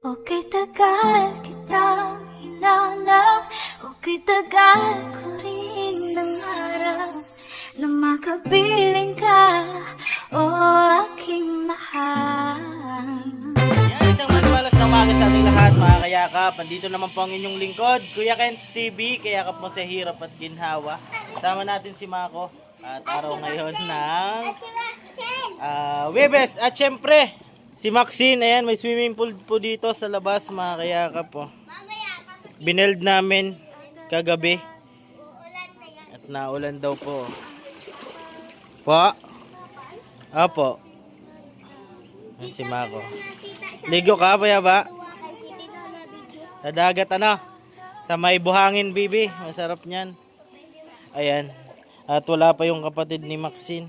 Okay tagal kitang hinanap, okay tagal ko rin nangarap na makapiling ka, o aking mahal. Yan, isang maluwalas na umaga sa ating lahat mga kayakap. Andito naman po ang inyong lingkod, Kuya Ken's TV, kayakap mo sa hirap at ginhawa. Sama natin si Mako at araw ngayon ng Webes. At syempre, si Maxine, ayan, may swimming pool po dito sa labas mga kayakap po. Bineld namin kagabi. At naulan daw po. Po? Opo. Yan si Mako. Ligo ka, paya ba? Sa dagat ano? Sa may buhangin, bibi. Masarap niyan. Ayan. At wala pa yung kapatid ni Maxine.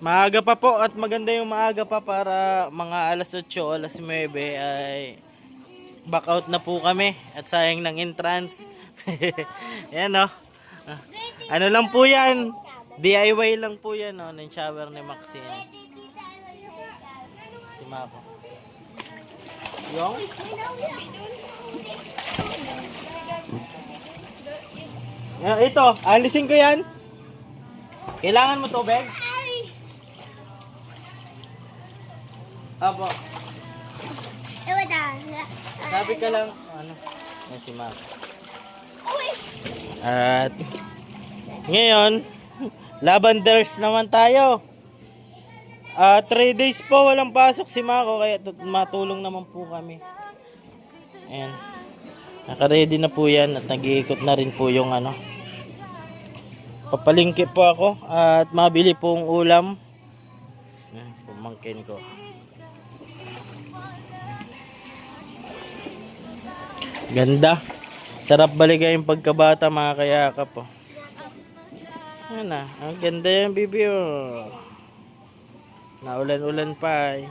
Maaga pa po at maganda yung maaga pa para mga alas 8 o alas 9 ay back out na po kami at sayang ng entrance. Yan o. Ano lang po yan? DIY lang po yan o. Ng shower ni Maxine. Si Mako. Yung? Yan, ito, alisin ko yan. Kailangan mo tubig? Apo. Sabi ka lang, ano? Yan si Mako. At ngayon, lavenders naman tayo. 3 days po walang pasok si Mako kaya matulong naman po kami. Ayan. Naka-ready na po yan at nag-iikot na rin po yung ano. Papalingki po ako at mabili pong ulam. Ayan, pumangkin ko. Ganda. Sarap balikan yung pagkabata mga kayakap po. Ayan na. Ang ganda yan, bibi oh. Naulan-ulan pa eh.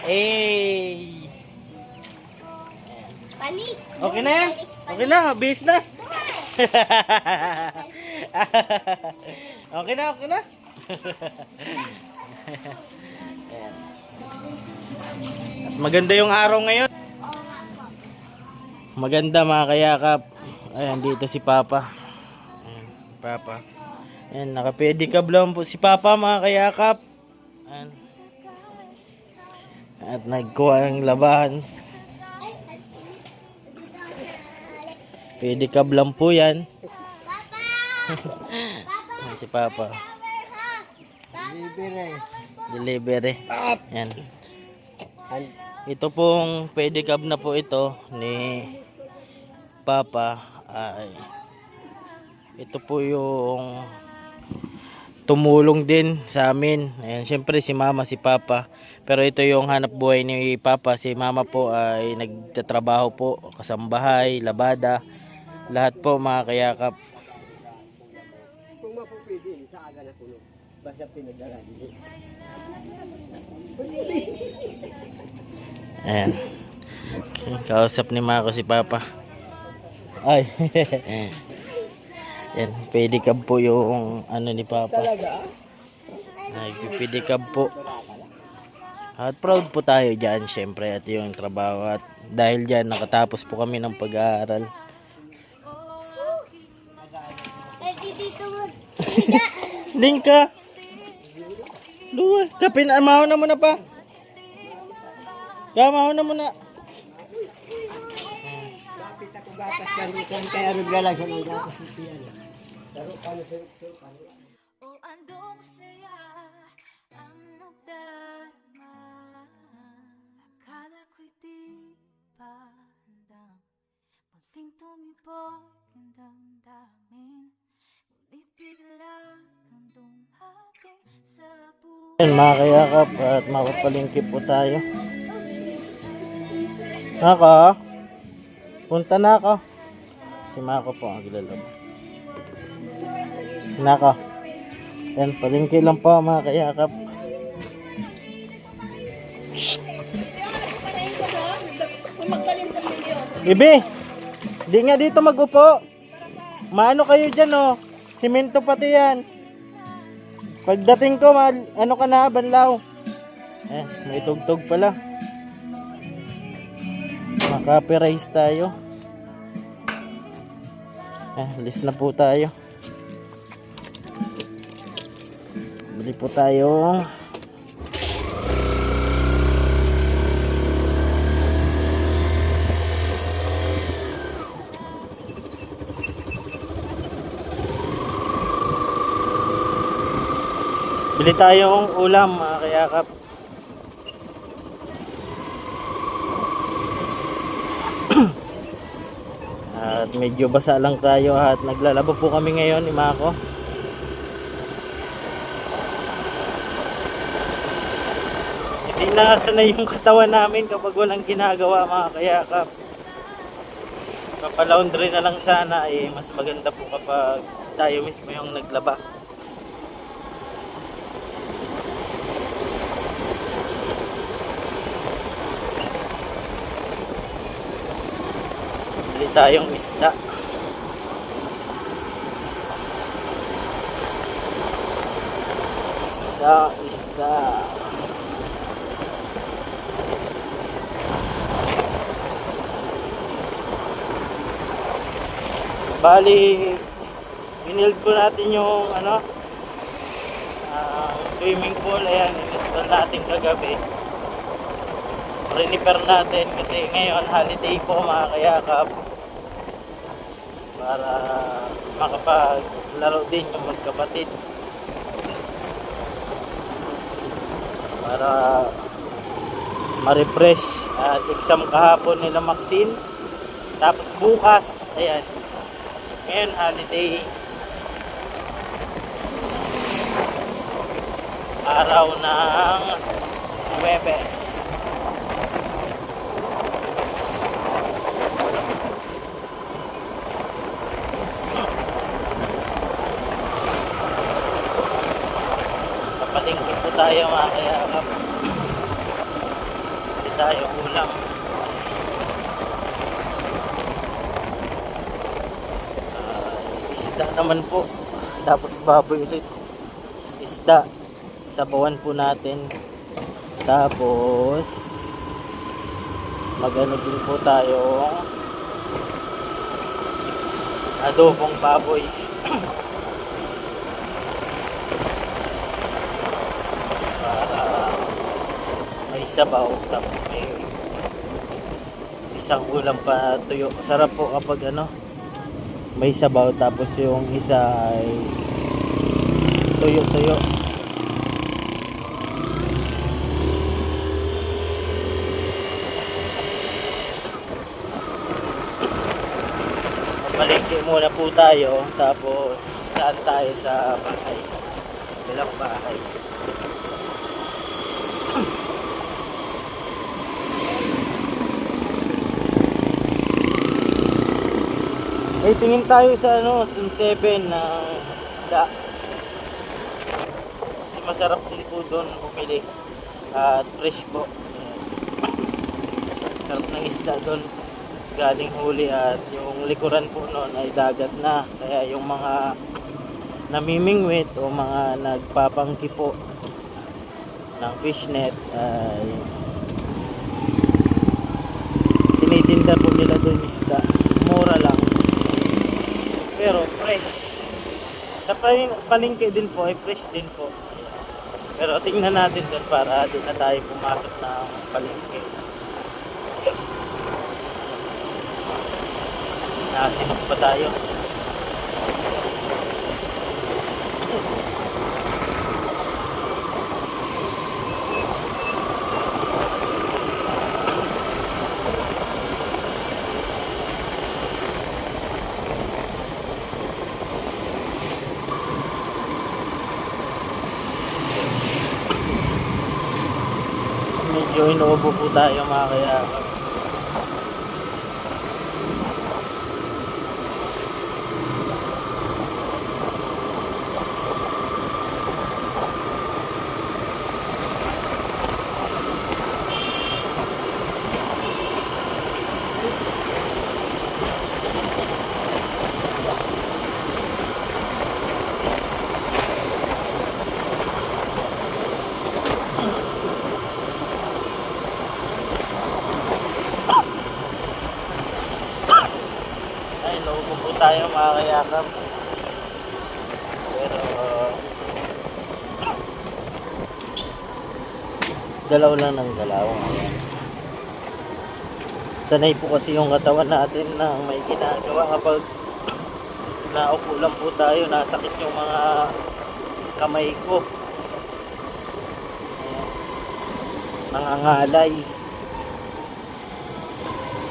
Hey! Panis. Okay na yan? Okay na, base na. Okay na, okay na. At maganda yung araw ngayon. Maganda mga kayakap. Ayan, dito si Papa. Ayan, Papa. Ayan, naka-pedicab lang po si Papa mga kayakap. Ayan. At nagkuha ng labahan. Pedicab lang po yan. Ayan, si Papa. Delivery. Ayan. Ito pong pedicab na po ito ni Papa. Ay, ito po yung tumulong din sa amin. Ayan, syempre si Mama, si Papa. Pero ito yung hanap buhay ni Papa. Si Mama po ay nagtatrabaho po, kasambahay, labada, lahat po mga kayakap. Kung mapupwede, sa aga na puno. Basta pinagdala dito. Ayan. Kausap ni Mako si Papa. Ay. Yan, pedicab po yung ano ni Papa. Ay, pedicab po. At proud po tayo dyan, syempre, at yung trabaho. At dahil dyan, nakatapos po kami ng pag-aaral. Lingka! Luwa, kapin, amaho na muna pa. Amaho na muna. Gatas yan dito, kaya naglalag sa mga gatas dito yan. O andong saya ang nagdarama, akala ko'y di pa handang muling tumibok ang damdamin, ngunit bigla kang dumating sa buhay. Ayan mga kayakap at makapalingkip po tayo. Naka, punta na ako. Si Mako po ang kilala. Naka. Yan, palingki lang po mga kayakap. Bibi, di nga dito mag-upo. Maano kayo dyan oh. Simento pati yan. Pagdating ko, ano ka na, banlaw. May tugtog pala. Maka-copyright tayo. Alis na po tayo. Bili po tayo. Bili tayong ulam, mga kayakap. At medyo basa lang tayo at naglalaba po kami ngayon ni Mako. Hindi na sanay yung katawan namin kapag walang ginagawa, mga kayakap. Papalaundry na lang sana, mas maganda po kapag tayo mismo yung naglaba. Bili tayong isda. Isda. Bali, binild po natin yung swimming pool. Ayan, in-install natin kagabi. Renifer natin kasi ngayon holiday po, mga kayakap, para makapaglaro din yung magkapatid, para ma-refresh. At exam kahapon nila Maxine, tapos bukas, ayan, ngayon holiday, araw ng Huwebes. Kapalingkit po tayo, mga kayakap. Hindi tayo ulam. Isda naman po. Tapos baboy ulit. Isda. Sabawan po natin. Tapos magano din po tayo adobong baboy. May sabaw, tapos may isang ulam pa tuyo. Sarap po kapag may sabaw tapos yung isa ay tuyo-tuyo. Palengke muna po tayo, tapos daan tayo sa bahay. Bilang bahay. Tingin tayo sa Sin 7 ng isda. Kasi masarap din po doon bumili. At fresh po. Sarap ng isda doon. Galing huli, at yung likuran po noon ay dagat na. Kaya yung mga namimingwit o mga nagpapangki po ng fishnet ay tinitinda po nila doon isda. Mura lang. Pero fresh. Sa palengke din po ay fresh din po. Pero tingnan natin doon para doon na tayo pumasok ng palengke. Nasinok pa tayo. Medyo inuubo po tayo, mga kayakap. tayo mga kayakap. Pero galaw lang ng galaw. Ayan. Sanay po kasi yung katawan natin na may ginagawa. Kapag naupo lang po tayo, nasakit yung mga kamay ko. Ayan. Nangangalay.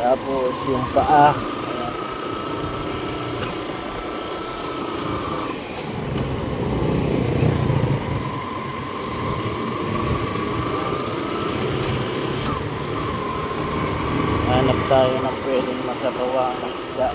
Tapos yung paa. Ayan. Hanap tayo ng pwedeng masabawa ng isda.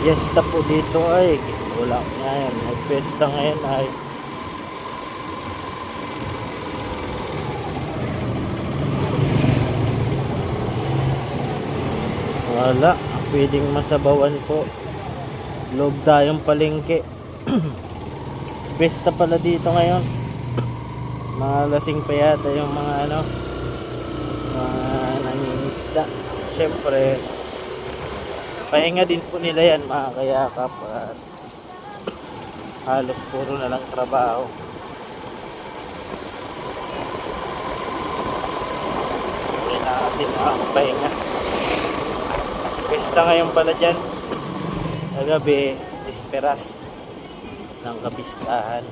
Fiesta po dito ay wala ngayon. May fiesta ngayon ay wala. Pwedeng masabawan po. Loob tayong palengke. Fiesta pala dito ngayon. Mga lasing pa yata yung mga mga nangingisda. Siyempre pahinga din po nila yan mga kayakap. Halos puro na lang trabaho. Hindi natin ang pahinga. Pesta ngayon pala dyan. Kagabi, disperas ng kapistahan.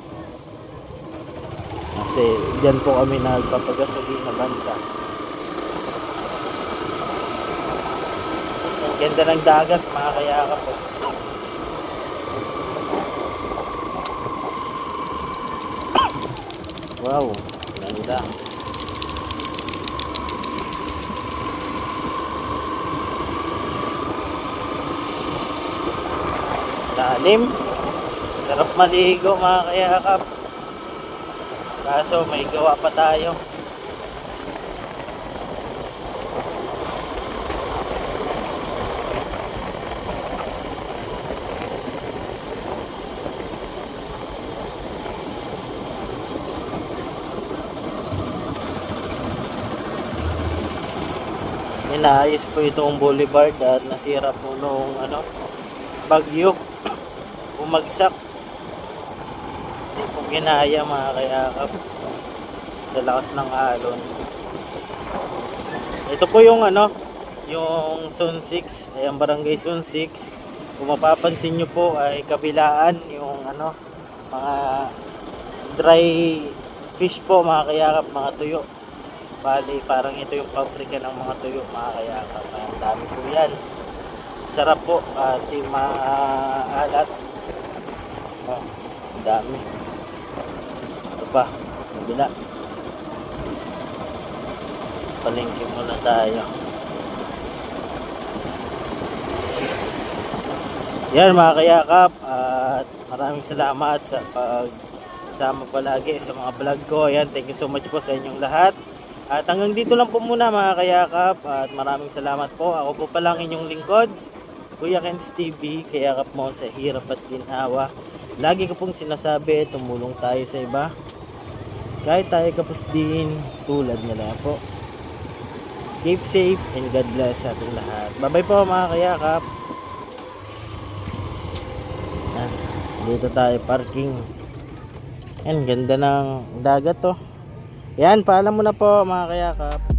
Kasi dyan po kami nagpapagasoli na banda. Ganda ng dagat mga kayakap po. Wow, ganda. Lalim. Sarap maligo mga kayakap. Kaso may gawa pa tayo. Inaayos po itong boulevard at nasira po nung bagyo, bumagsak. Hindi po ginaya mga kayakap sa lakas ng alon. Ito po yung yung Zone 6, ay ang barangay Zone 6. Kung mapapansin nyo po ay kabilaan yung mga dry fish po mga kayakap, mga tuyo. Bali, parang ito yung pabrika ng mga tuyo mga kayakap. Ang dami po yan. Sarap po at maalat. Oh, ang dami. Ito pa, kabila. Palengke muna tayo. Yan mga kayakap, at maraming salamat sa pagsama palagi sa mga vlog ko. Yan, thank you so much po sa inyong lahat. At hanggang dito lang po muna mga kayakap, at maraming salamat po. Ako po palang inyong lingkod, Kuya Kenz TV, kayakap mo sa hirap at ginhawa. Lagi ko pong sinasabi, tumulong tayo sa iba. Kahit tayo kapos din, tulad nila po. Keep safe and God bless sa ating lahat. Bye-bye po mga kayakap. Dito tayo parking. Yan, ganda ng dagat to. Yan, paalam mo na po mga kayakap.